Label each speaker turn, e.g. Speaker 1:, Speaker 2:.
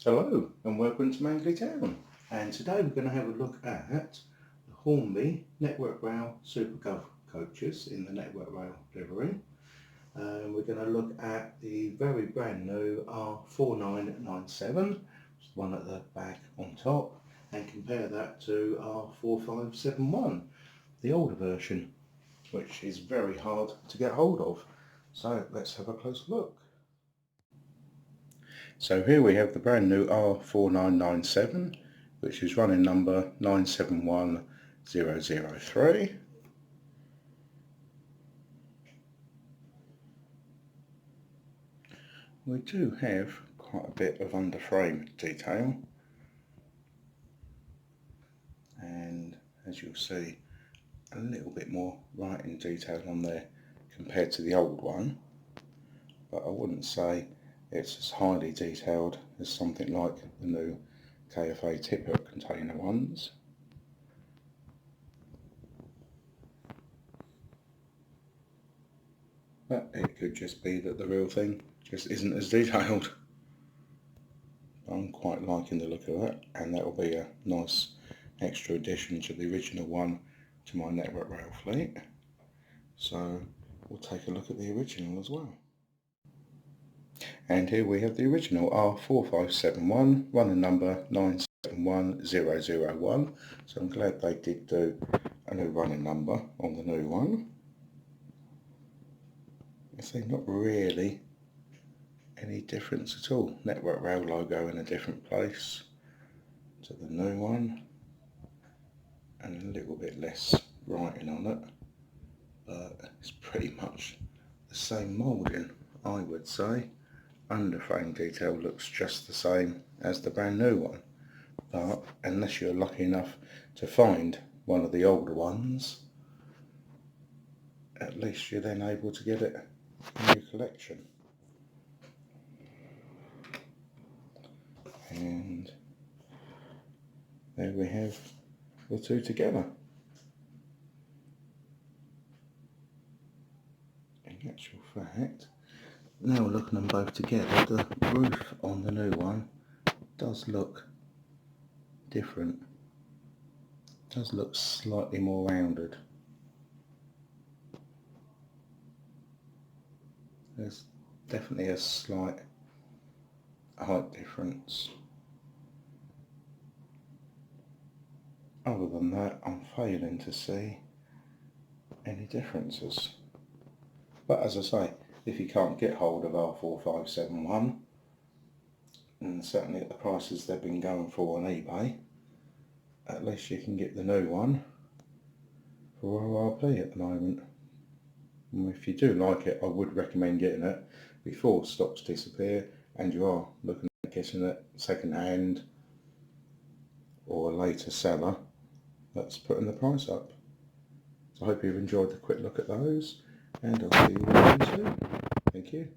Speaker 1: Hello and welcome to Mangley Town, and today we're going to have a look at the Hornby Network Rail Super GUV coaches in the Network Rail livery. We're going to look at the very brand new R4997, which is the one at the back on top, and compare that to R4571, the older version, which is very hard to get hold of. So let's have a closer look. So here we have the brand new R4997, which is running number 971003. We do have quite a bit of underframe detail, and as you'll see, a little bit more writing detail on there compared to the old one, but I wouldn't say it's as highly detailed as something like the new KFA tipper container ones. But it could just be that the real thing just isn't as detailed. I'm quite liking the look of that, and that will be a nice extra addition to the original one to my Network Rail fleet. So we'll take a look at the original as well. And here we have the original R4571, running number 971001. So I'm glad they did do a new running number on the new one. I say not really any difference at all. Network Rail logo in a different place to the new one, and a little bit less writing on it, but it's pretty much the same moulding, I would say. Underframe detail looks just the same as the brand new one, but unless you're lucky enough to find one of the older ones, at least you're then able to get it in your collection. And there we have the two together. In actual fact, now we're looking at them both together, the roof on the new one does look different. It does look slightly more rounded. There's definitely a slight height difference. Other than that, I'm failing to see any differences. But as I say, if you can't get hold of R4571, and certainly at the prices they've been going for on eBay, at least you can get the new one for RRP at the moment. And if you do like it, I would recommend getting it before stocks disappear and you are looking at getting it second hand or a later seller that's putting the price up. So I hope you've enjoyed the quick look at those, and I'll see you again soon. Thank you.